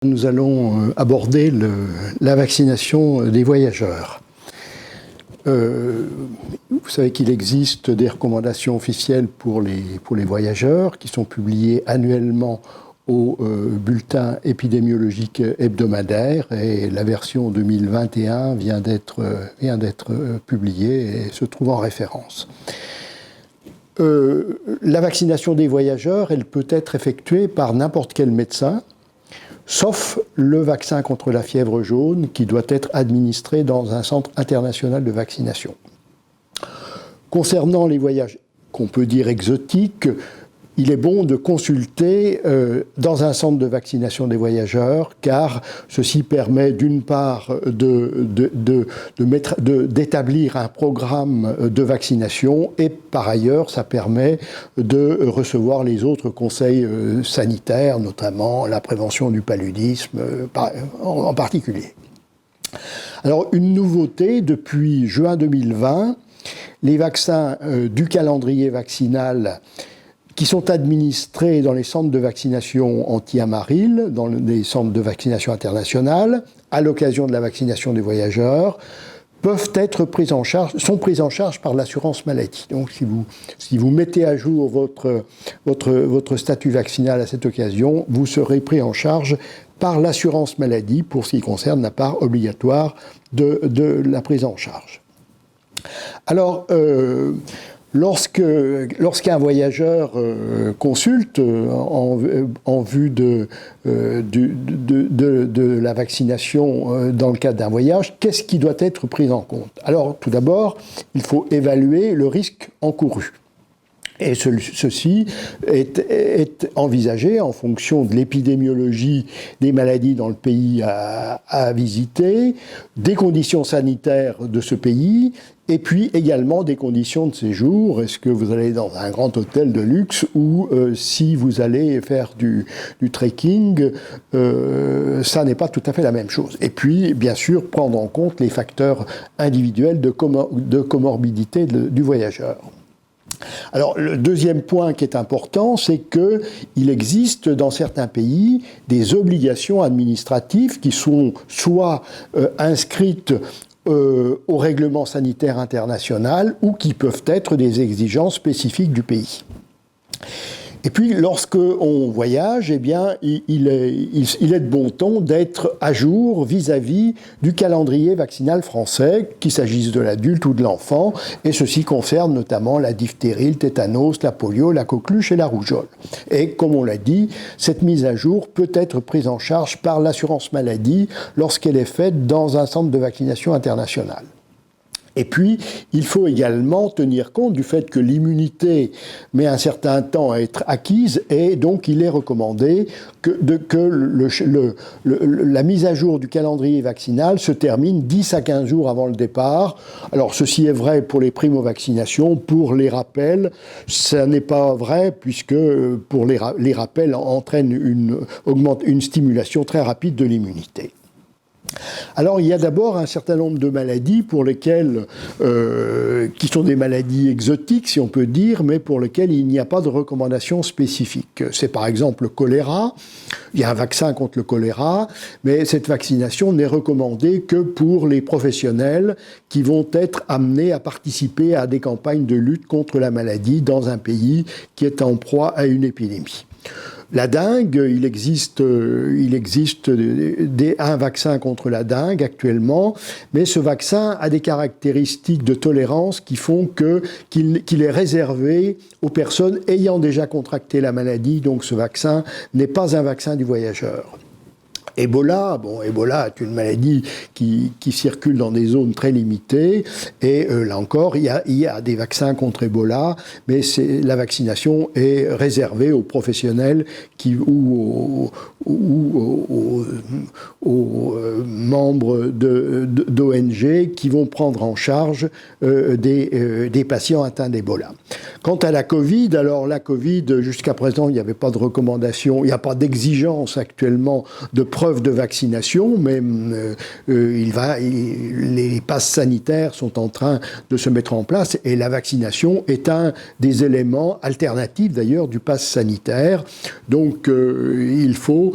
Nous allons aborder la vaccination des voyageurs. Vous savez qu'il existe des recommandations officielles pour les voyageurs qui sont publiées annuellement au bulletin épidémiologique hebdomadaire, et la version 2021 vient d'être publiée et se trouve en référence. La vaccination des voyageurs, elle peut être effectuée par n'importe quel médecin, sauf le vaccin contre la fièvre jaune qui doit être administré dans un centre international de vaccination. Concernant les voyages qu'on peut dire exotiques, il est bon de consulter dans un centre de vaccination des voyageurs, car ceci permet d'une part d'établir un programme de vaccination, et par ailleurs ça permet de recevoir les autres conseils sanitaires, notamment la prévention du paludisme en particulier. Alors une nouveauté depuis juin 2020, les vaccins du calendrier vaccinal qui sont administrés dans les centres de vaccination anti-amaril, dans les centres de vaccination internationale, à l'occasion de la vaccination des voyageurs, peuvent être sont pris en charge par l'assurance maladie. Donc si vous mettez à jour votre statut vaccinal à cette occasion, vous serez pris en charge par l'assurance maladie pour ce qui concerne la part obligatoire de la prise en charge. Alors, lorsqu'un voyageur consulte en vue de la vaccination dans le cadre d'un voyage, qu'est-ce qui doit être pris en compte? Alors, tout d'abord, il faut évaluer le risque encouru. Et ceci est envisagé en fonction de l'épidémiologie des maladies dans le pays à visiter, des conditions sanitaires de ce pays, et puis également des conditions de séjour. Est-ce que vous allez dans un grand hôtel de luxe ou si vous allez faire du trekking, ça n'est pas tout à fait la même chose. Et puis, bien sûr, prendre en compte les facteurs individuels de comorbidité du voyageur. Alors, le deuxième point qui est important, c'est qu'il existe dans certains pays des obligations administratives qui sont soit inscrites au règlement sanitaire international ou qui peuvent être des exigences spécifiques du pays. Et puis, lorsqu'on voyage, eh bien, il est de bon ton d'être à jour vis-à-vis du calendrier vaccinal français, qu'il s'agisse de l'adulte ou de l'enfant, et ceci concerne notamment la diphtérie, le tétanos, la polio, la coqueluche et la rougeole. Et comme on l'a dit, cette mise à jour peut être prise en charge par l'assurance maladie lorsqu'elle est faite dans un centre de vaccination international. Et puis, il faut également tenir compte du fait que l'immunité met un certain temps à être acquise, et donc il est recommandé que la mise à jour du calendrier vaccinal se termine 10 à 15 jours avant le départ. Alors, ceci est vrai pour les primo-vaccinations. Pour les rappels, ça n'est pas vrai, puisque pour les rappels entraînent une stimulation très rapide de l'immunité. Alors, il y a d'abord un certain nombre de maladies pour lesquelles, qui sont des maladies exotiques, si on peut dire, mais pour lesquelles il n'y a pas de recommandation spécifique. C'est par exemple le choléra. Il y a un vaccin contre le choléra, mais cette vaccination n'est recommandée que pour les professionnels qui vont être amenés à participer à des campagnes de lutte contre la maladie dans un pays qui est en proie à une épidémie. La dengue, il existe un vaccin contre la dengue actuellement, mais ce vaccin a des caractéristiques de tolérance qui font qu'il est réservé aux personnes ayant déjà contracté la maladie, donc ce vaccin n'est pas un vaccin du voyageur. Ebola est une maladie qui circule dans des zones très limitées, et là encore, il y a des vaccins contre Ebola, mais la vaccination est réservée aux professionnels ou aux membres d'ONG qui vont prendre en charge des patients atteints d'Ebola. Quant à la Covid, alors la Covid, jusqu'à présent, il n'y avait pas de recommandation, il n'y a pas d'exigence actuellement de preuve preuve de vaccination, mais les passes sanitaires sont en train de se mettre en place et la vaccination est un des éléments alternatifs d'ailleurs du pass sanitaire. Donc il faut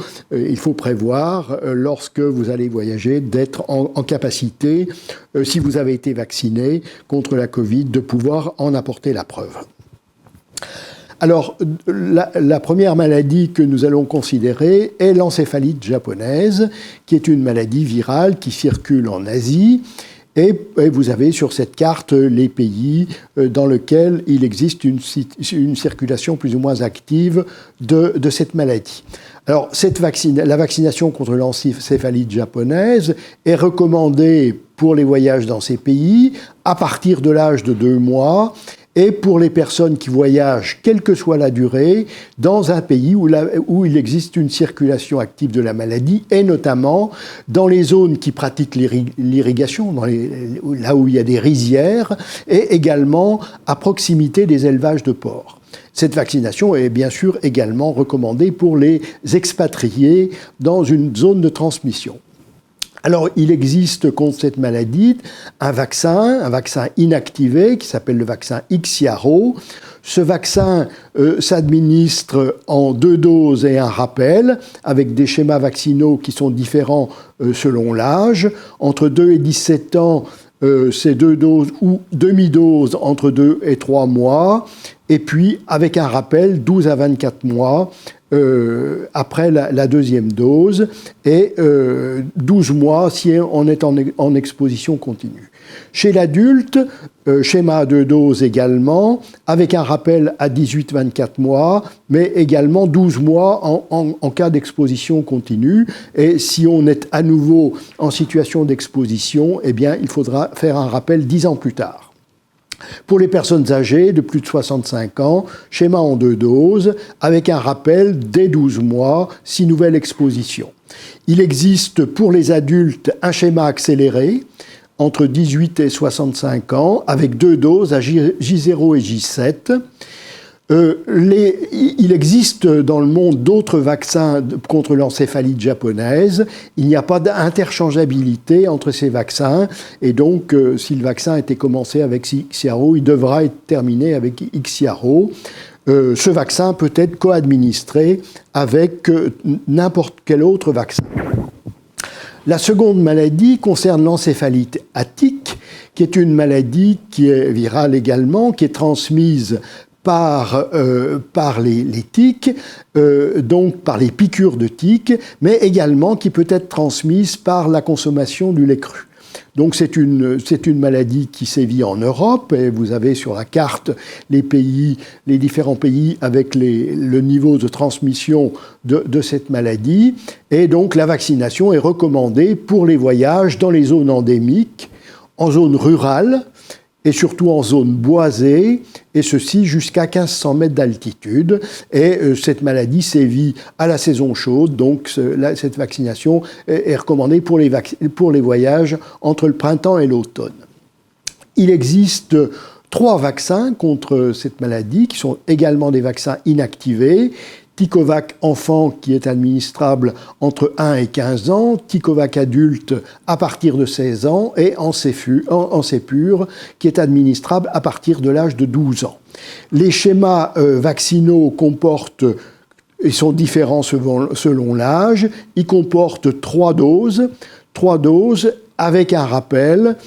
prévoir, lorsque vous allez voyager, d'être en capacité, si vous avez été vacciné contre la Covid, de pouvoir en apporter la preuve. Alors, la première maladie que nous allons considérer est l'encéphalite japonaise, qui est une maladie virale qui circule en Asie. Et vous avez sur cette carte les pays dans lesquels il existe une circulation plus ou moins active de cette maladie. Alors, la vaccination contre l'encéphalite japonaise est recommandée pour les voyages dans ces pays à partir de l'âge de 2 mois et pour les personnes qui voyagent, quelle que soit la durée, dans un pays où il existe une circulation active de la maladie, et notamment dans les zones qui pratiquent l'irrigation, là où il y a des rizières, et également à proximité des élevages de porcs. Cette vaccination est bien sûr également recommandée pour les expatriés dans une zone de transmission. Alors, il existe contre cette maladie un vaccin inactivé qui s'appelle le vaccin IXIARO. Ce vaccin s'administre en 2 doses et un rappel, avec des schémas vaccinaux qui sont différents selon l'âge. Entre 2 et 17 ans, c'est 2 doses ou demi-doses entre 2 et 3 mois. Et puis, avec un rappel, 12 à 24 mois après la deuxième dose, et 12 mois si on est en exposition continue. Chez l'adulte, schéma à 2 doses également, avec un rappel à 18-24 mois, mais également 12 mois en cas d'exposition continue. Et si on est à nouveau en situation d'exposition, eh bien, il faudra faire un rappel 10 ans plus tard. Pour les personnes âgées de plus de 65 ans, schéma en 2 doses, avec un rappel dès 12 mois, si nouvelle exposition. Il existe pour les adultes un schéma accéléré, entre 18 et 65 ans, avec 2 doses à J0 et J7. Il existe dans le monde d'autres vaccins contre l'encéphalite japonaise. Il n'y a pas d'interchangeabilité entre ces vaccins. Et donc, si le vaccin a été commencé avec IXIARO, il devra être terminé avec IXIARO. Ce vaccin peut être co-administré avec n'importe quel autre vaccin. La seconde maladie concerne l'encéphalite attique, qui est une maladie qui est virale également, qui est transmise par les tiques, donc par les piqûres de tiques, mais également qui peut être transmise par la consommation du lait cru. Donc c'est une maladie qui sévit en Europe, et vous avez sur la carte les différents pays avec le niveau de transmission de cette maladie. Et donc la vaccination est recommandée pour les voyages dans les zones endémiques, en zone rurale, et surtout en zone boisée, et ceci jusqu'à 1500 mètres d'altitude. Et cette maladie sévit à la saison chaude, donc cette vaccination est recommandée pour les voyages entre le printemps et l'automne. Il existe 3 vaccins contre cette maladie, qui sont également des vaccins inactivés. Ticovac enfant qui est administrable entre 1 et 15 ans, Ticovac adulte à partir de 16 ans et Encepur qui est administrable à partir de l'âge de 12 ans. Les schémas vaccinaux ils sont différents selon l'âge. Ils comportent 3 doses avec un rappel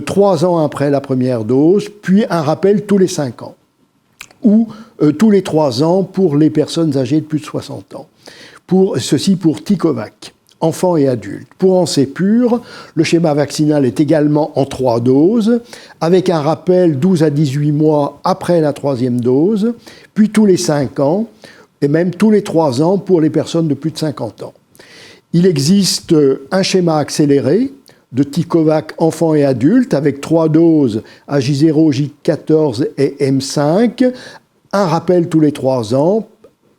3 ans après la première dose, puis un rappel tous les 5 ans. Ou tous les 3 ans pour les personnes âgées de plus de 60 ans. Ceci pour Ticovac, enfants et adultes. Pour Encepur, le schéma vaccinal est également en 3 doses, avec un rappel 12 à 18 mois après la 3e dose, puis tous les 5 ans, et même tous les 3 ans pour les personnes de plus de 50 ans. Il existe un schéma accéléré de Ticovac enfants et adultes, avec 3 doses à J0, J14 et M5, un rappel tous les 3 ans,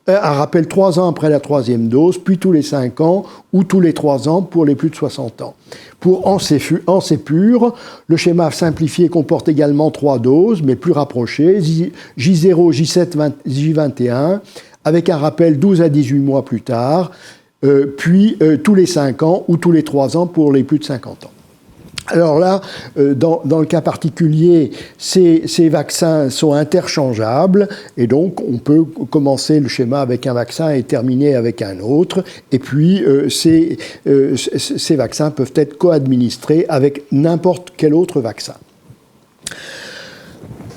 un rappel 3 ans après la 3e dose, puis tous les 5 ans, ou tous les 3 ans pour les plus de 60 ans. Pour Encepur, le schéma simplifié comporte également 3 doses, mais plus rapprochées, J0, J7, J21, avec un rappel 12 à 18 mois plus tard, puis tous les 5 ans ou tous les 3 ans pour les plus de 50 ans. Alors là, dans le cas particulier, ces vaccins sont interchangeables et donc on peut commencer le schéma avec un vaccin et terminer avec un autre. Et puis ces vaccins peuvent être co-administrés avec n'importe quel autre vaccin.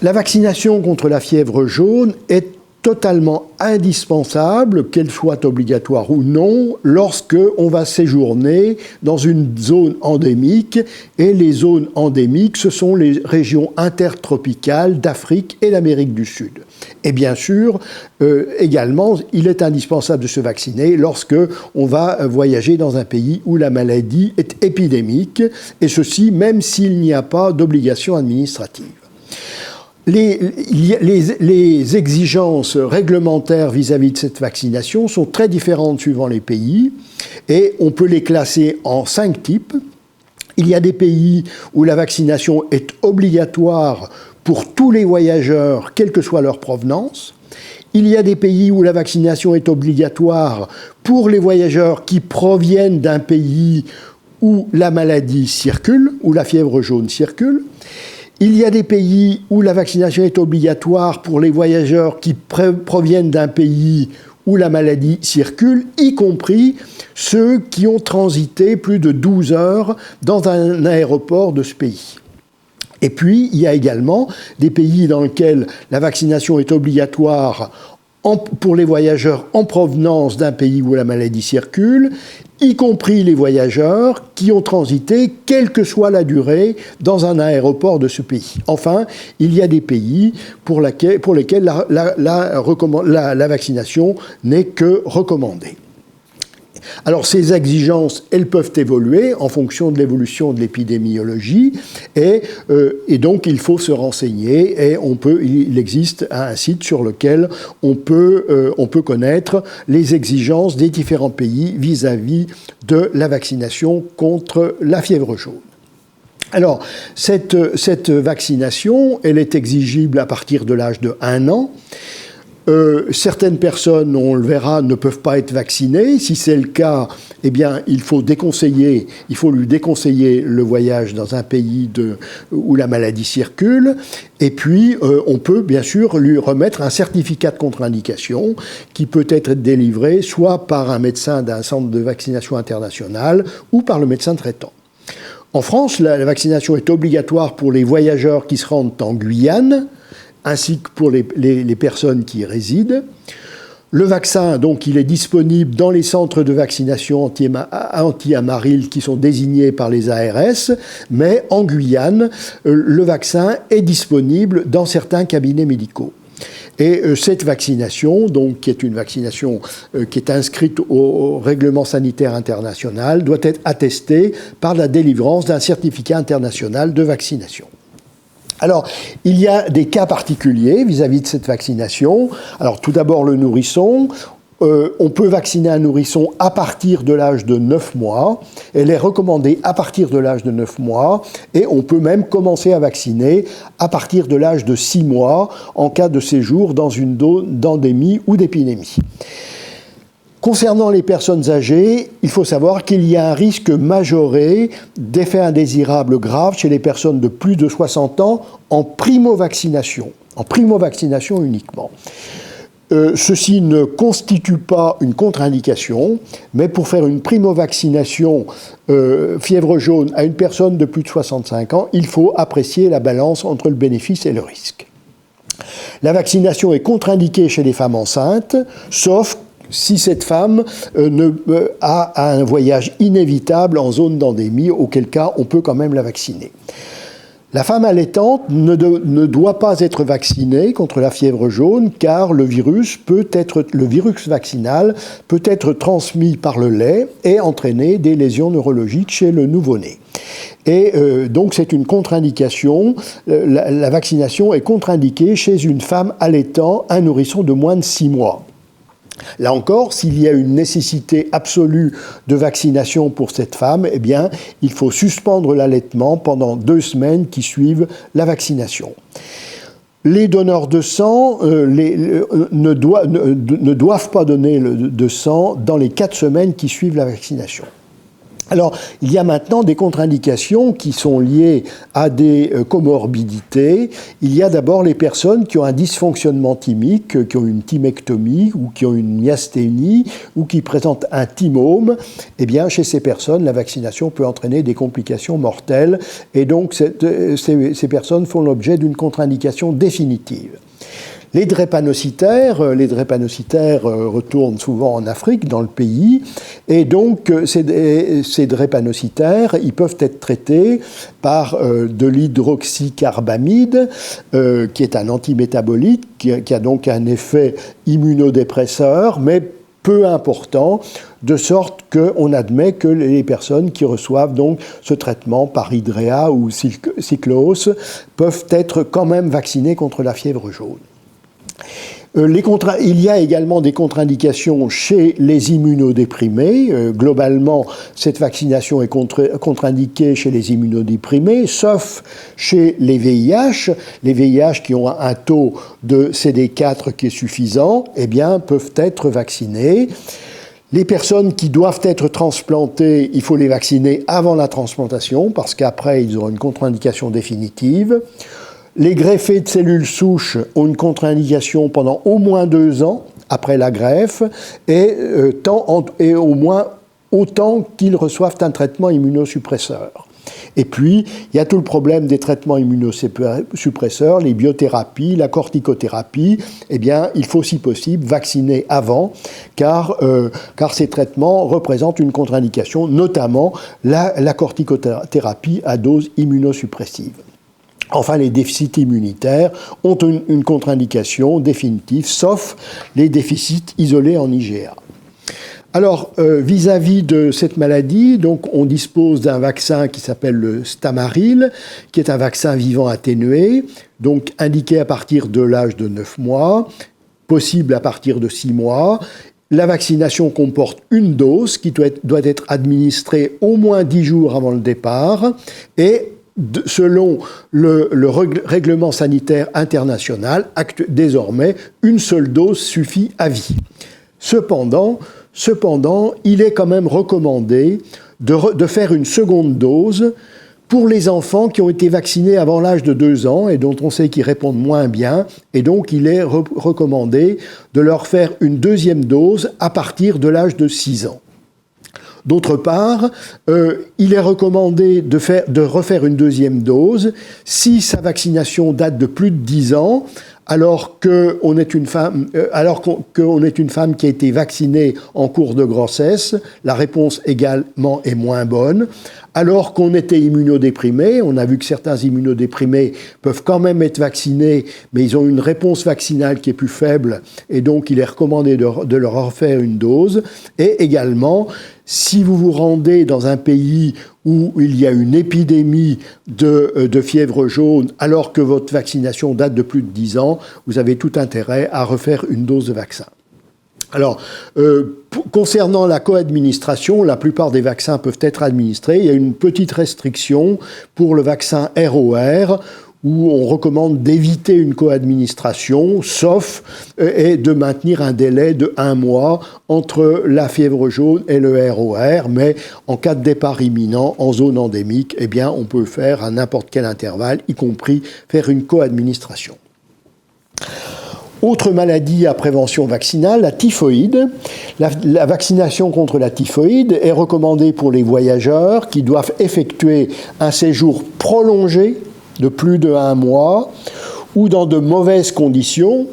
La vaccination contre la fièvre jaune est totalement indispensable, qu'elle soit obligatoire ou non, lorsque on va séjourner dans une zone endémique. Et les zones endémiques, ce sont les régions intertropicales d'Afrique et d'Amérique du Sud. Et bien sûr, également, il est indispensable de se vacciner lorsque on va voyager dans un pays où la maladie est épidémique, et ceci même s'il n'y a pas d'obligation administrative. Les exigences réglementaires vis-à-vis de cette vaccination sont très différentes suivant les pays et on peut les classer en 5 types. Il y a des pays où la vaccination est obligatoire pour tous les voyageurs, quelle que soit leur provenance. Il y a des pays où la vaccination est obligatoire pour les voyageurs qui proviennent d'un pays où la maladie circule, où la fièvre jaune circule. Il y a des pays où la vaccination est obligatoire pour les voyageurs qui proviennent d'un pays où la maladie circule, y compris ceux qui ont transité plus de 12 heures dans un aéroport de ce pays. Et puis, il y a également des pays dans lesquels la vaccination est obligatoire pour les voyageurs en provenance d'un pays où la maladie circule, y compris les voyageurs qui ont transité, quelle que soit la durée, dans un aéroport de ce pays. Enfin, il y a des pays pour lesquels la vaccination n'est que recommandée. Alors, ces exigences, elles peuvent évoluer en fonction de l'évolution de l'épidémiologie, et donc il faut se renseigner, et il existe un site sur lequel on peut connaître les exigences des différents pays vis-à-vis de la vaccination contre la fièvre jaune. Alors, cette vaccination, elle est exigible à partir de l'âge de 1 an. Certaines personnes, on le verra, ne peuvent pas être vaccinées. Si c'est le cas, eh bien, il faut lui déconseiller le voyage dans un pays où la maladie circule. Et puis, on peut bien sûr lui remettre un certificat de contre-indication qui peut être délivré soit par un médecin d'un centre de vaccination international ou par le médecin traitant. En France, la vaccination est obligatoire pour les voyageurs qui se rendent en Guyane, ainsi que pour les personnes qui y résident. Le vaccin, donc, il est disponible dans les centres de vaccination anti-amaryle qui sont désignés par les ARS, mais en Guyane, le vaccin est disponible dans certains cabinets médicaux. Et cette vaccination, donc, qui est une vaccination qui est inscrite au règlement sanitaire international, doit être attestée par la délivrance d'un certificat international de vaccination. Alors, il y a des cas particuliers vis-à-vis de cette vaccination. Alors, tout d'abord, le nourrisson. On peut vacciner un nourrisson à partir de l'âge de 9 mois. Elle est recommandée à partir de l'âge de 9 mois. Et on peut même commencer à vacciner à partir de l'âge de 6 mois en cas de séjour dans une zone d'endémie ou d'épidémie. Concernant les personnes âgées, il faut savoir qu'il y a un risque majoré d'effets indésirables graves chez les personnes de plus de 60 ans en primo-vaccination uniquement. Ceci ne constitue pas une contre-indication, mais pour faire une primo-vaccination fièvre jaune à une personne de plus de 65 ans, il faut apprécier la balance entre le bénéfice et le risque. La vaccination est contre-indiquée chez les femmes enceintes, sauf si cette femme a un voyage inévitable en zone d'endémie, auquel cas on peut quand même la vacciner. La femme allaitante ne doit pas être vaccinée contre la fièvre jaune car le virus vaccinal peut être transmis par le lait et entraîner des lésions neurologiques chez le nouveau-né. Et donc c'est une contre-indication. La vaccination est contre-indiquée chez une femme allaitant un nourrisson de moins de 6 mois. Là encore, s'il y a une nécessité absolue de vaccination pour cette femme, eh bien, il faut suspendre l'allaitement pendant 2 semaines qui suivent la vaccination. Les donneurs de sang ne doivent pas donner de sang dans les 4 semaines qui suivent la vaccination. Alors, il y a maintenant des contre-indications qui sont liées à des comorbidités. Il y a d'abord les personnes qui ont un dysfonctionnement thymique, qui ont une thymectomie ou qui ont une myasthénie ou qui présentent un thymome. Eh bien, chez ces personnes, la vaccination peut entraîner des complications mortelles et donc ces personnes font l'objet d'une contre-indication définitive. Les drépanocytaires retournent souvent en Afrique, dans le pays, et donc ces drépanocytaires, ils peuvent être traités par de l'hydroxycarbamide, qui est un antimétabolite, qui a donc un effet immunodépresseur, mais peu important, de sorte qu'on admet que les personnes qui reçoivent donc ce traitement par hydréa ou cyclose peuvent être quand même vaccinées contre la fièvre jaune. Il y a également des contre-indications chez les immunodéprimés. Globalement, cette vaccination est contre-indiquée chez les immunodéprimés, sauf chez les VIH. Les VIH qui ont un taux de CD4 qui est suffisant, eh bien, peuvent être vaccinés. Les personnes qui doivent être transplantées, il faut les vacciner avant la transplantation, parce qu'après, ils auront une contre-indication définitive. Les greffés de cellules souches ont une contre-indication pendant au moins 2 ans après la greffe et au moins autant qu'ils reçoivent un traitement immunosuppresseur. Et puis, il y a tout le problème des traitements immunosuppresseurs, les biothérapies, la corticothérapie. Eh bien, il faut, si possible, vacciner avant, car ces traitements représentent une contre-indication, notamment la corticothérapie à dose immunosuppressive. Enfin, les déficits immunitaires ont une contre-indication définitive, sauf les déficits isolés en IgA. Alors, vis-à-vis de cette maladie, donc, on dispose d'un vaccin qui s'appelle le Stamaril, qui est un vaccin vivant atténué, donc indiqué à partir de l'âge de 9 mois, possible à partir de 6 mois. La vaccination comporte une dose qui doit être administrée au moins 10 jours avant le départ et selon le règlement sanitaire international, désormais, une seule dose suffit à vie. Cependant, il est quand même recommandé de faire une seconde dose pour les enfants qui ont été vaccinés avant l'âge de 2 ans et dont on sait qu'ils répondent moins bien. Et donc, il est recommandé de leur faire une deuxième dose à partir de l'âge de 6 ans. D'autre part, il est recommandé de refaire une deuxième dose si sa vaccination date de plus de 10 ans, alors qu'on est une femme qui a été vaccinée en cours de grossesse. La réponse également est moins bonne. Alors qu'on était immunodéprimé, on a vu que certains immunodéprimés peuvent quand même être vaccinés, mais ils ont une réponse vaccinale qui est plus faible, et donc il est recommandé de leur refaire une dose. Et également, si vous vous rendez dans un pays où il y a une épidémie de fièvre jaune, alors que votre vaccination date de plus de 10 ans, vous avez tout intérêt à refaire une dose de vaccin. Alors, concernant la co-administration, la plupart des vaccins peuvent être administrés. Il y a une petite restriction pour le vaccin ROR, où on recommande d'éviter une co-administration, sauf et de maintenir un délai de 1 mois entre la fièvre jaune et le ROR, mais en cas de départ imminent en zone endémique, eh bien, on peut faire à n'importe quel intervalle, y compris faire une co-administration. Autre maladie à prévention vaccinale, la typhoïde. La vaccination contre la typhoïde est recommandée pour les voyageurs qui doivent effectuer un séjour prolongé de plus de 1 mois ou dans de mauvaises conditions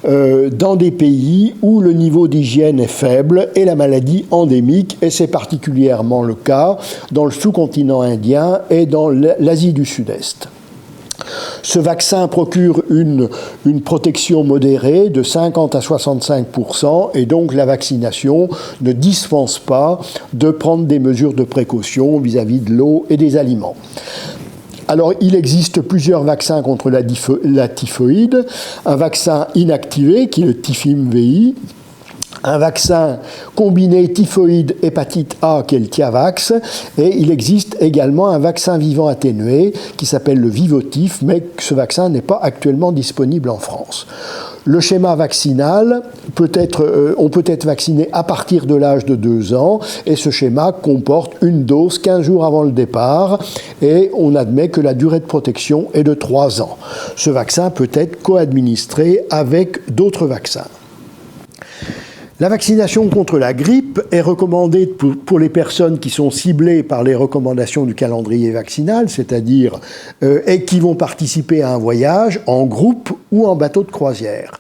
dans des pays où le niveau d'hygiène est faible et la maladie endémique, et c'est particulièrement le cas dans le sous-continent indien et dans l'Asie du Sud-Est. Ce vaccin procure une protection modérée de 50 à 65%, et donc la vaccination ne dispense pas de prendre des mesures de précaution vis-à-vis de l'eau et des aliments. Alors, il existe plusieurs vaccins contre la typhoïde. Un vaccin inactivé, qui est le Typhim VI, un vaccin combiné typhoïde hépatite A qui est le Tiavax, et il existe également un vaccin vivant atténué qui s'appelle le Vivotif, mais ce vaccin n'est pas actuellement disponible en France. Le schéma vaccinal on peut être vacciné à partir de l'âge de 2 ans, et ce schéma comporte une dose 15 jours avant le départ, et on admet que la durée de protection est de 3 ans. Ce vaccin peut être co-administré avec d'autres vaccins. La vaccination contre la grippe est recommandée pour les personnes qui sont ciblées par les recommandations du calendrier vaccinal, c'est-à-dire et qui vont participer à un voyage en groupe ou en bateau de croisière.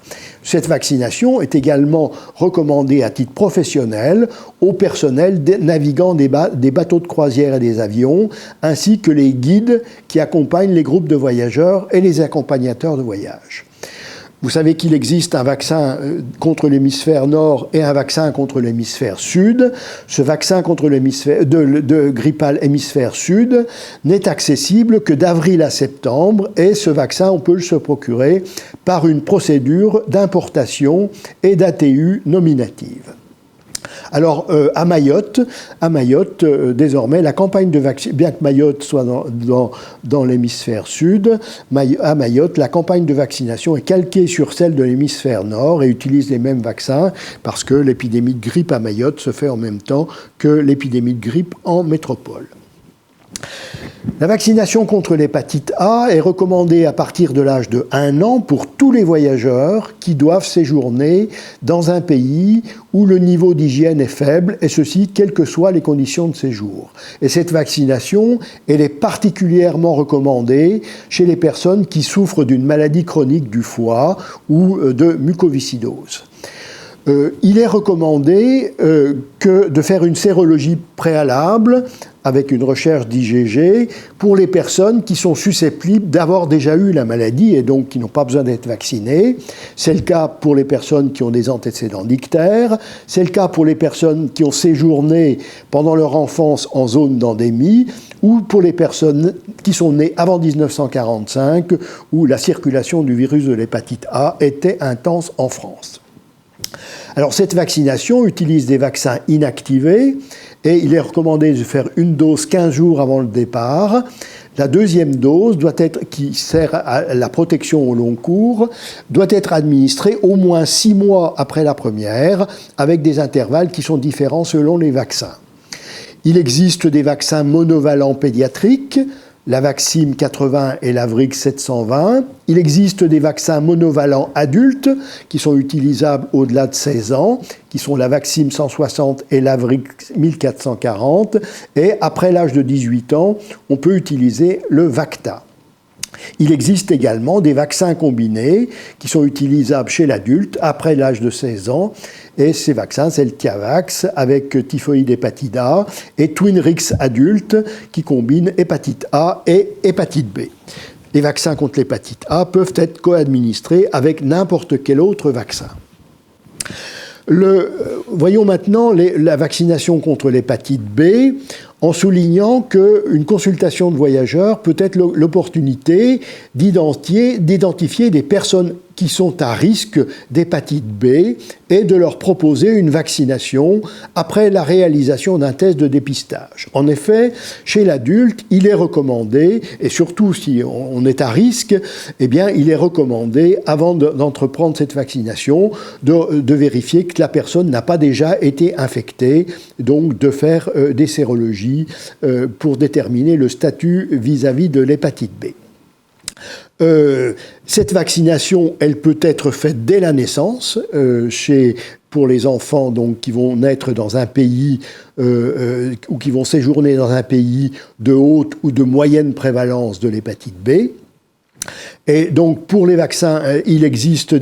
Cette vaccination est également recommandée à titre professionnel au personnel naviguant des bateaux de croisière et des avions, ainsi que les guides qui accompagnent les groupes de voyageurs et les accompagnateurs de voyage. Vous savez qu'il existe un vaccin contre l'hémisphère nord et un vaccin contre l'hémisphère sud. Ce vaccin contre l'hémisphère de grippal hémisphère sud n'est accessible que d'avril à septembre, et ce vaccin, on peut se procurer par une procédure d'importation et d'ATU nominative. Alors, à Mayotte, désormais, la campagne de vaccination, bien que Mayotte soit dans l'hémisphère sud, à Mayotte, la campagne de vaccination est calquée sur celle de l'hémisphère nord et utilise les mêmes vaccins parce que l'épidémie de grippe à Mayotte se fait en même temps que l'épidémie de grippe en métropole. La vaccination contre l'hépatite A est recommandée à partir de l'âge de 1 an pour tous les voyageurs qui doivent séjourner dans un pays où le niveau d'hygiène est faible, et ceci quelles que soient les conditions de séjour. Et cette vaccination, elle est particulièrement recommandée chez les personnes qui souffrent d'une maladie chronique du foie ou de mucoviscidose. Il est recommandé de faire une sérologie préalable avec une recherche d'IgG pour les personnes qui sont susceptibles d'avoir déjà eu la maladie et donc qui n'ont pas besoin d'être vaccinées. C'est le cas pour les personnes qui ont des antécédents d'ictère, c'est le cas pour les personnes qui ont séjourné pendant leur enfance en zone d'endémie, ou pour les personnes qui sont nées avant 1945, où la circulation du virus de l'hépatite A était intense en France. Alors cette vaccination utilise des vaccins inactivés et il est recommandé de faire une dose 15 jours avant le départ. La deuxième dose, qui sert à la protection au long cours, doit être administrée au moins 6 mois après la première, avec des intervalles qui sont différents selon les vaccins. Il existe des vaccins monovalents pédiatriques, la Vaccine 80 et l'Avrix 720. Il existe des vaccins monovalents adultes qui sont utilisables au-delà de 16 ans, qui sont la Vaccine 160 et l'Avrix 1440. Et après l'âge de 18 ans, on peut utiliser le Vacta. Il existe également des vaccins combinés qui sont utilisables chez l'adulte après l'âge de 16 ans. Et ces vaccins, c'est le Tiavax avec typhoïde hépatite A et Twinrix adulte qui combinent hépatite A et hépatite B. Les vaccins contre l'hépatite A peuvent être co-administrés avec n'importe quel autre vaccin. Voyons maintenant la vaccination contre l'hépatite B, en soulignant qu'une consultation de voyageurs peut être l'opportunité d'identifier des personnes qui sont à risque d'hépatite B et de leur proposer une vaccination après la réalisation d'un test de dépistage. En effet, chez l'adulte, il est recommandé, et surtout si on est à risque, eh bien, il est recommandé, avant d'entreprendre cette vaccination, de vérifier que la personne n'a pas déjà été infectée, donc de faire des sérologies pour déterminer le statut vis-à-vis de l'hépatite B. Cette vaccination, elle peut être faite dès la naissance, pour les enfants donc, qui vont naître dans un pays ou qui vont séjourner dans un pays de haute ou de moyenne prévalence de l'hépatite B. Et donc, pour les vaccins, il existe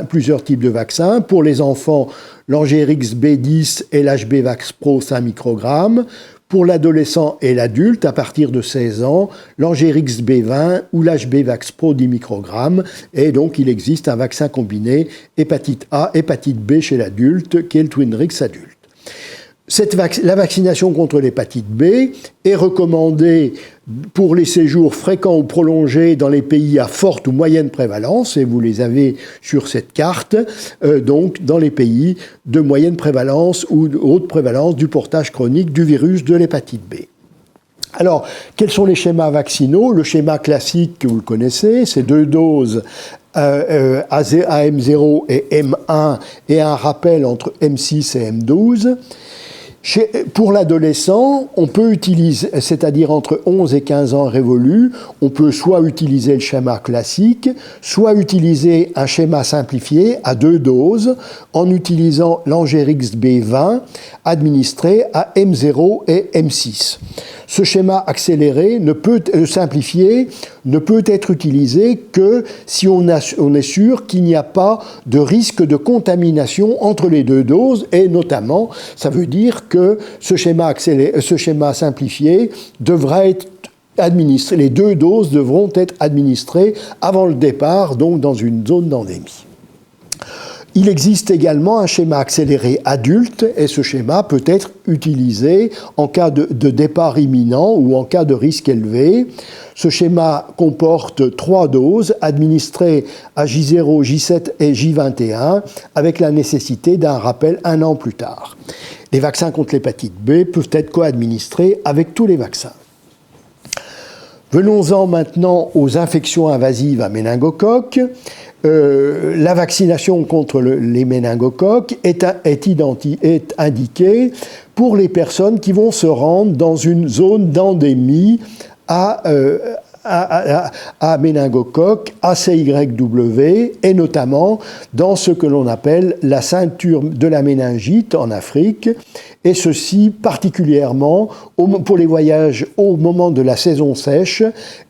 plusieurs types de vaccins. Pour les enfants, l'Angérix B10 et l'HB-Vax Pro 5 microgrammes. Pour l'adolescent et l'adulte, à partir de 16 ans, l'Angérix B20 ou l'HB-Vax Pro 10 microgrammes. Et donc, il existe un vaccin combiné hépatite A, hépatite B chez l'adulte, qui est le Twinrix adulte. La vaccination contre l'hépatite B est recommandée pour les séjours fréquents ou prolongés dans les pays à forte ou moyenne prévalence, et vous les avez sur cette carte, donc dans les pays de moyenne prévalence ou de haute prévalence du portage chronique du virus de l'hépatite B. Alors, quels sont les schémas vaccinaux? Le schéma classique que vous le connaissez, c'est 2 doses à M0 et M1 et un rappel entre M6 et M12. Pour l'adolescent, on peut utiliser, c'est-à-dire entre 11 et 15 ans révolus, on peut soit utiliser le schéma classique, soit utiliser un schéma simplifié à 2 doses en utilisant l'Angérix B20 administré à M0 et M6. Ce schéma accéléré, simplifié, ne peut être utilisé que si on est sûr qu'il n'y a pas de risque de contamination entre les 2 doses, et notamment, ça veut dire que ce schéma simplifié devra être administré, les 2 doses devront être administrées avant le départ, donc dans une zone d'endémie. Il existe également un schéma accéléré adulte, et ce schéma peut être utilisé en cas de départ imminent ou en cas de risque élevé. Ce schéma comporte 3 doses administrées à J0, J7 et J21, avec la nécessité d'un rappel 1 an plus tard. Les vaccins contre l'hépatite B peuvent être co-administrés avec tous les vaccins. Venons-en maintenant aux infections invasives à méningocoques. La vaccination contre les méningocoques est indiquée pour les personnes qui vont se rendre dans une zone d'endémie à méningocoque, à CYW, et notamment dans ce que l'on appelle la ceinture de la méningite en Afrique, et ceci particulièrement pour les voyages au moment de la saison sèche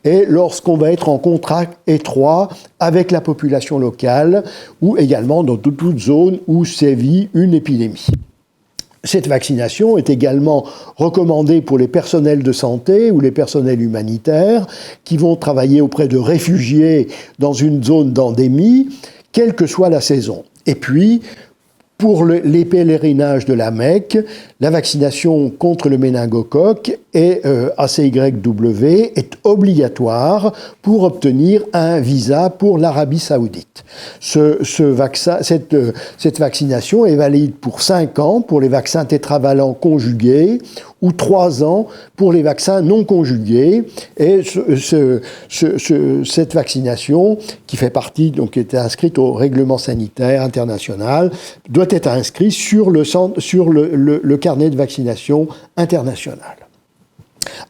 et lorsqu'on va être en contact étroit avec la population locale ou également dans toute zone où sévit une épidémie. Cette vaccination est également recommandée pour les personnels de santé ou les personnels humanitaires qui vont travailler auprès de réfugiés dans une zone d'endémie, quelle que soit la saison. Et puis, pour les pèlerinages de la Mecque, la vaccination contre le méningocoque et ACYW est obligatoire pour obtenir un visa pour l'Arabie Saoudite. Cette vaccination est valide pour 5 ans pour les vaccins tétravalents conjugués ou 3 ans pour les vaccins non conjugués. Et cette vaccination, qui fait partie, donc qui est inscrite au règlement sanitaire international, doit être inscrite sur le carnet de vaccination international.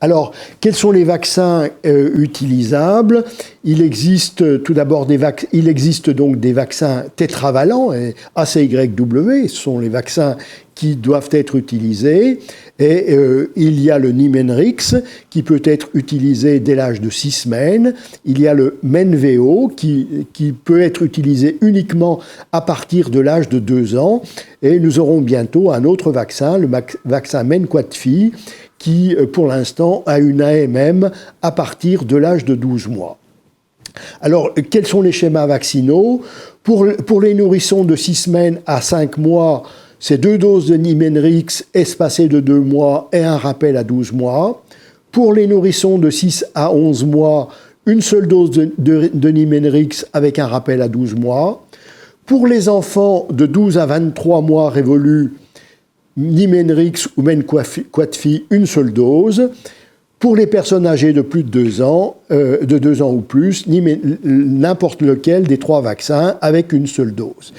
Alors, quels sont les vaccins utilisables? Il existe tout d'abord donc des vaccins tétravalents, ACYW, ce sont les vaccins qui doivent être utilisés. Et il y a le Nimenrix qui peut être utilisé dès l'âge de 6 semaines. Il y a le Menveo qui peut être utilisé uniquement à partir de l'âge de 2 ans. Et nous aurons bientôt un autre vaccin, le vaccin Menquatfi, qui pour l'instant a une AMM à partir de l'âge de 12 mois. Alors, quels sont les schémas vaccinaux? Pour les nourrissons de 6 semaines à 5 mois, c'est 2 doses de Nimenrix espacées de 2 mois et un rappel à 12 mois. Pour les nourrissons de 6 à 11 mois, une seule dose de Nimenrix avec un rappel à 12 mois. Pour les enfants de 12 à 23 mois révolus, Nimenrix ou Menquatfi, une seule dose. Pour les personnes âgées de plus de 2 ans ou plus, n'importe lequel des 3 vaccins avec une seule dose.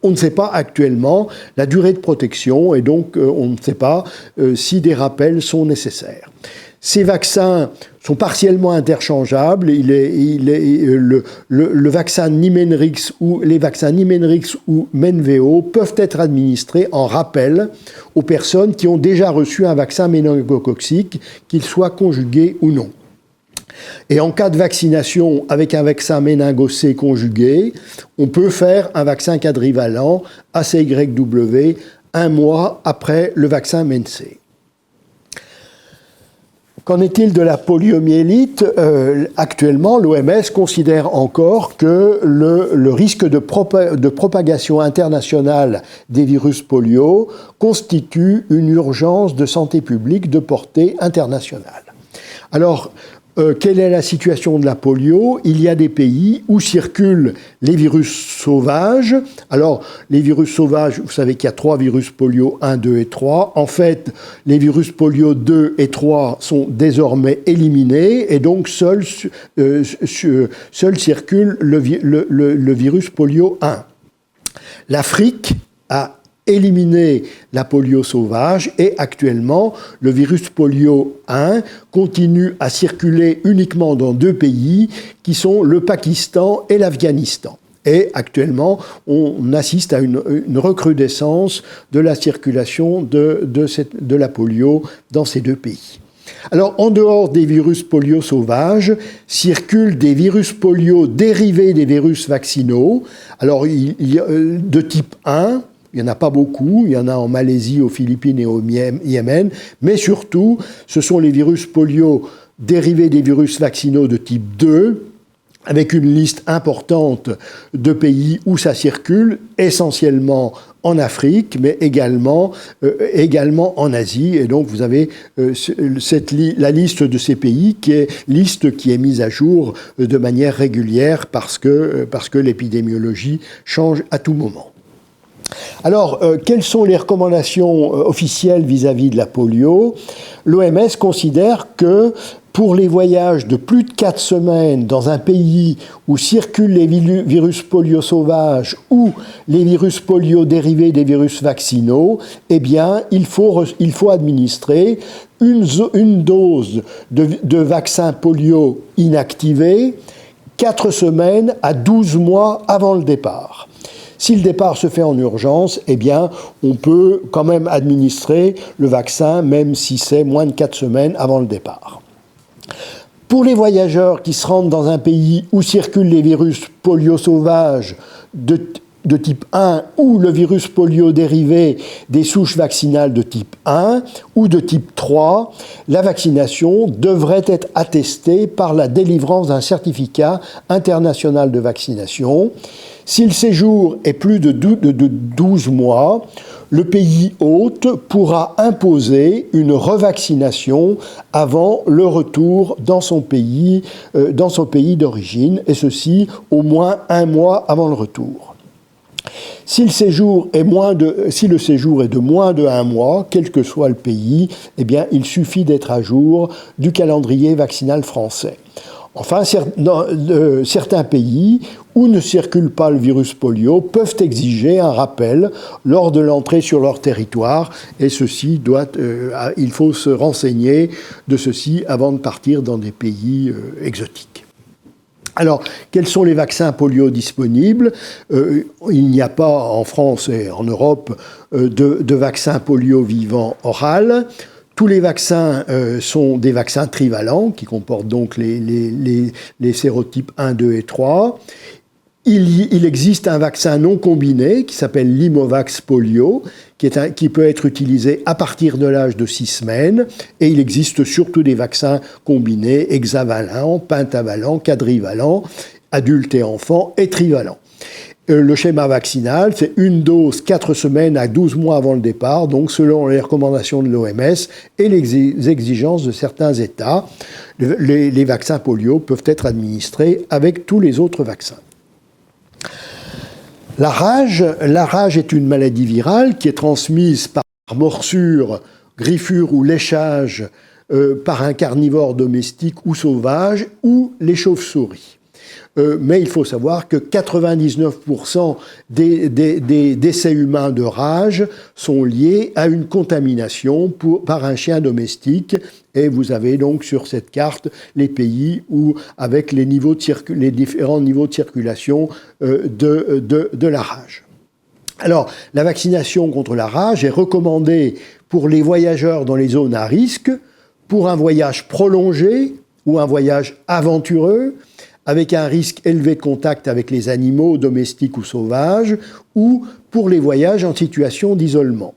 On ne sait pas actuellement la durée de protection et donc on ne sait pas si des rappels sont nécessaires. Ces vaccins sont partiellement interchangeables. Le vaccin Nimenrix ou les vaccins Nimenrix ou Menveo peuvent être administrés en rappel aux personnes qui ont déjà reçu un vaccin méningococcique, qu'il soit conjugué ou non. Et en cas de vaccination avec un vaccin méningo-C conjugué, on peut faire un vaccin quadrivalent ACYW 1 mois après le vaccin MEN-C. Qu'en est-il de la poliomyélite? Actuellement, l'OMS considère encore que le risque de propagation internationale des virus polio constitue une urgence de santé publique de portée internationale. Alors, quelle est la situation de la polio? Il y a des pays où circulent les virus sauvages. Alors, les virus sauvages, vous savez qu'il y a 3 virus polio, 1, 2 et 3. En fait, les virus polio 2 et 3 sont désormais éliminés et donc seul circule le virus polio 1. L'Afrique a éliminé la polio sauvage et actuellement, le virus polio 1 continue à circuler uniquement dans 2 pays qui sont le Pakistan et l'Afghanistan. Et actuellement, on assiste à une recrudescence de la circulation de la polio dans ces 2 pays. Alors, en dehors des virus polio sauvages, circulent des virus polio dérivés des virus vaccinaux. Alors, il y a de type 1, il n'y en a pas beaucoup, il y en a en Malaisie, aux Philippines et au Yémen, mais surtout, ce sont les virus polio dérivés des virus vaccinaux de type 2, avec une liste importante de pays où ça circule, essentiellement en Afrique, mais également en Asie. Et donc, vous avez la liste de ces pays qui est mise à jour de manière régulière parce que l'épidémiologie change à tout moment. Alors, quelles sont les recommandations officielles vis-à-vis de la polio? L'OMS considère que pour les voyages de plus de 4 semaines dans un pays où circulent les virus polio sauvages ou les virus polio dérivés des virus vaccinaux, eh bien, il faut administrer une dose de vaccin polio inactivé 4 semaines à 12 mois avant le départ. Si le départ se fait en urgence, eh bien, on peut quand même administrer le vaccin, même si c'est moins de 4 semaines avant le départ. Pour les voyageurs qui se rendent dans un pays où circulent les virus polio sauvages de type 1 ou le virus polio dérivé des souches vaccinales de type 1 ou de type 3, la vaccination devrait être attestée par la délivrance d'un certificat international de vaccination. Si le séjour est plus de 12 mois, le pays hôte pourra imposer une revaccination avant le retour dans son pays d'origine, et ceci au moins 1 mois avant le retour. Si le séjour est de moins de 1 mois, quel que soit le pays, eh bien, il suffit d'être à jour du calendrier vaccinal français. Enfin, certains pays où ne circule pas le virus polio peuvent exiger un rappel lors de l'entrée sur leur territoire, et il faut se renseigner de ceci avant de partir dans des pays exotiques. Alors, quels sont les vaccins polio disponibles? Il n'y a pas en France et en Europe de vaccin polio vivant oral. Tous les vaccins sont des vaccins trivalents qui comportent donc les sérotypes 1, 2 et 3. Il existe un vaccin non combiné qui s'appelle l'Imovax polio, qui peut être utilisé à partir de l'âge de 6 semaines. Et il existe surtout des vaccins combinés, hexavalents, pentavalents, quadrivalents, adultes et enfants, et trivalents. Le schéma vaccinal, c'est une dose 4 semaines à 12 mois avant le départ, donc selon les recommandations de l'OMS et les exigences de certains États. Les vaccins polio peuvent être administrés avec tous les autres vaccins. La rage est une maladie virale qui est transmise par morsure, griffure ou léchage par un carnivore domestique ou sauvage ou les chauves-souris. Mais il faut savoir que 99% des décès humains de rage sont liés à une contamination par un chien domestique. Et vous avez donc sur cette carte les pays où, avec les différents niveaux de circulation de la rage. Alors, la vaccination contre la rage est recommandée pour les voyageurs dans les zones à risque, pour un voyage prolongé ou un voyage aventureux, avec un risque élevé de contact avec les animaux domestiques ou sauvages, ou pour les voyages en situation d'isolement.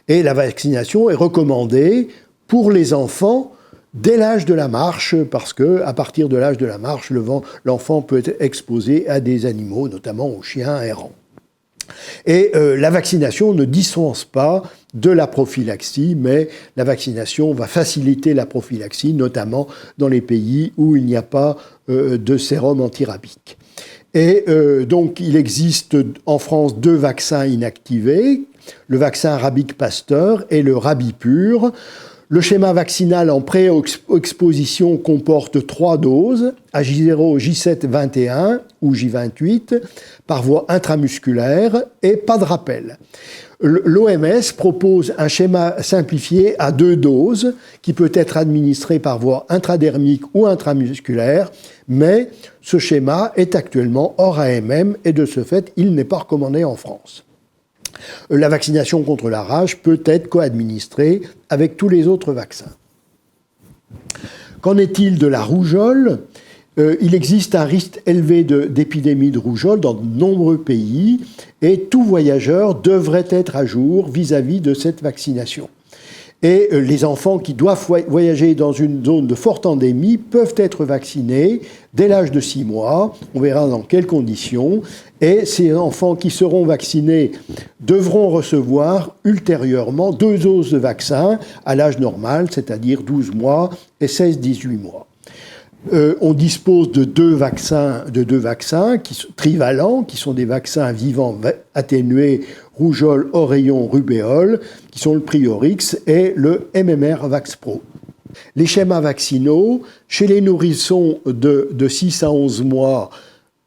Et la vaccination est recommandée pour les enfants dès l'âge de la marche, parce qu'à partir de l'âge de la marche, l'enfant peut être exposé à des animaux, notamment aux chiens errants. Et la vaccination ne dispense pas de la prophylaxie, mais la vaccination va faciliter la prophylaxie, notamment dans les pays où il n'y a pas de sérum antirabique. Et donc, il existe en France 2 vaccins inactivés, le vaccin rabique Pasteur et le Rabipur. Le schéma vaccinal en pré-exposition comporte 3 doses, J0, J7, 21 ou J28, par voie intramusculaire et pas de rappel. L'OMS propose un schéma simplifié à 2 doses qui peut être administré par voie intradermique ou intramusculaire, mais ce schéma est actuellement hors AMM et de ce fait, il n'est pas recommandé en France. La vaccination contre la rage peut être co-administrée avec tous les autres vaccins. Qu'en est-il de la rougeole ? Il existe un risque élevé d'épidémie de rougeole dans de nombreux pays et tout voyageur devrait être à jour vis-à-vis de cette vaccination. Et les enfants qui doivent voyager dans une zone de forte endémie peuvent être vaccinés dès l'âge de 6 mois. On verra dans quelles conditions. Et ces enfants qui seront vaccinés devront recevoir ultérieurement 2 doses de vaccin à l'âge normal, c'est-à-dire 12 mois et 16-18 mois. On dispose de deux vaccins trivalents, qui sont des vaccins vivants atténués, rougeole, oreillon, rubéole, qui sont le Priorix et le MMR VaxPro. Les schémas vaccinaux, chez les nourrissons de 6 à 11 mois,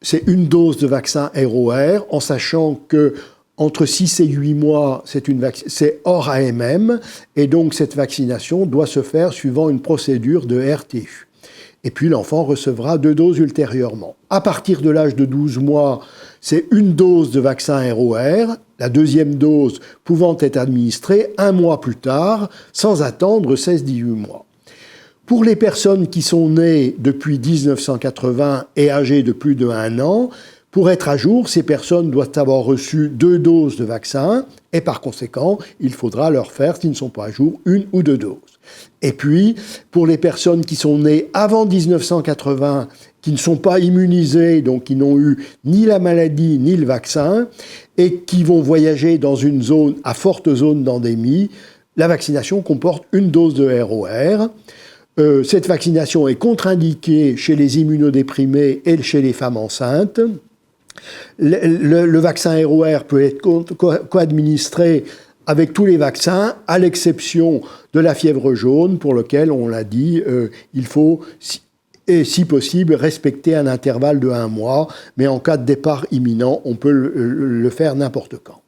c'est une dose de vaccin ROR, en sachant que entre 6 et 8 mois, c'est hors AMM, et donc cette vaccination doit se faire suivant une procédure de RTU. Et puis l'enfant recevra 2 doses ultérieurement. À partir de l'âge de 12 mois, c'est une dose de vaccin ROR, la deuxième dose pouvant être administrée 1 mois plus tard, sans attendre 16-18 mois. Pour les personnes qui sont nées depuis 1980 et âgées de plus de 1 an, pour être à jour, ces personnes doivent avoir reçu 2 doses de vaccin et par conséquent, il faudra leur faire, s'ils ne sont pas à jour, 1 ou 2 doses. Et puis, pour les personnes qui sont nées avant 1980, qui ne sont pas immunisées, donc qui n'ont eu ni la maladie ni le vaccin, et qui vont voyager dans une zone à forte zone d'endémie, la vaccination comporte 1 dose de ROR. Cette vaccination est contre-indiquée chez les immunodéprimés et chez les femmes enceintes. Le vaccin ROR peut être co-administré avec tous les vaccins, à l'exception de la fièvre jaune, pour lequel, on l'a dit, il faut, si possible, respecter un intervalle de 1 mois, mais en cas de départ imminent, on peut le faire n'importe quand.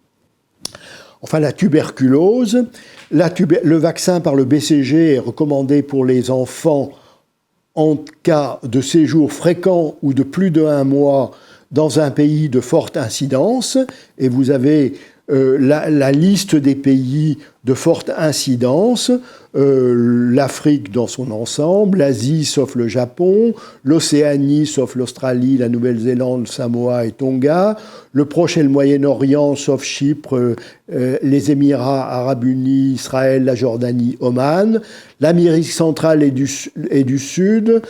Enfin, la tuberculose. Le vaccin par le BCG est recommandé pour les enfants en cas de séjour fréquent ou de plus de 1 mois dans un pays de forte incidence, et vous avez la liste des pays de forte incidence, l'Afrique dans son ensemble, l'Asie sauf le Japon, l'Océanie sauf l'Australie, la Nouvelle-Zélande, Samoa et Tonga, le Proche et le Moyen-Orient sauf Chypre, les Émirats arabes unis, Israël, la Jordanie, Oman, l'Amérique centrale et du Sud,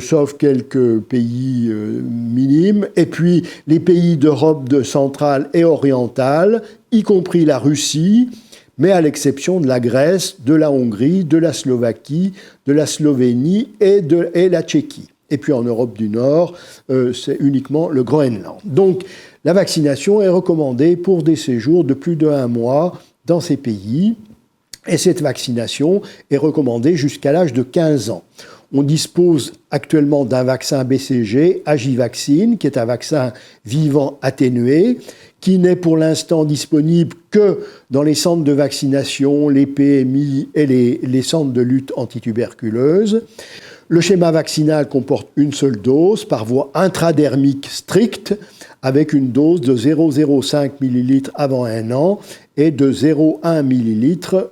sauf quelques pays minimes, et puis les pays d'Europe centrale et orientale, y compris la Russie, mais à l'exception de la Grèce, de la Hongrie, de la Slovaquie, de la Slovénie et la Tchéquie. Et puis en Europe du Nord, c'est uniquement le Groenland. Donc la vaccination est recommandée pour des séjours de plus de 1 mois dans ces pays, et cette vaccination est recommandée jusqu'à l'âge de 15 ans. On dispose actuellement d'un vaccin BCG, Agivaccine, qui est un vaccin vivant atténué, qui n'est pour l'instant disponible que dans les centres de vaccination, les PMI et les centres de lutte antituberculeuse. Le schéma vaccinal comporte une seule dose par voie intradermique stricte, avec une dose de 0,05 ml avant 1 an et de 0,1 ml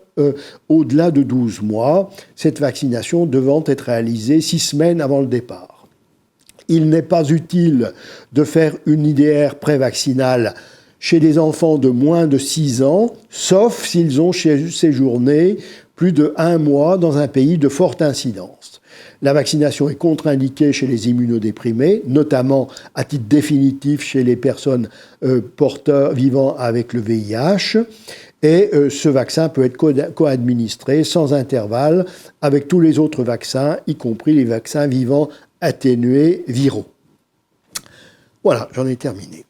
au-delà de 12 mois, cette vaccination devant être réalisée 6 semaines avant le départ. Il n'est pas utile de faire une IDR prévaccinale chez des enfants de moins de 6 ans, sauf s'ils ont séjourné plus de 1 mois dans un pays de forte incidence. La vaccination est contre-indiquée chez les immunodéprimés, notamment à titre définitif chez les personnes porteurs vivant avec le VIH. Et ce vaccin peut être co-administré sans intervalle avec tous les autres vaccins, y compris les vaccins vivants atténués viraux. Voilà, j'en ai terminé.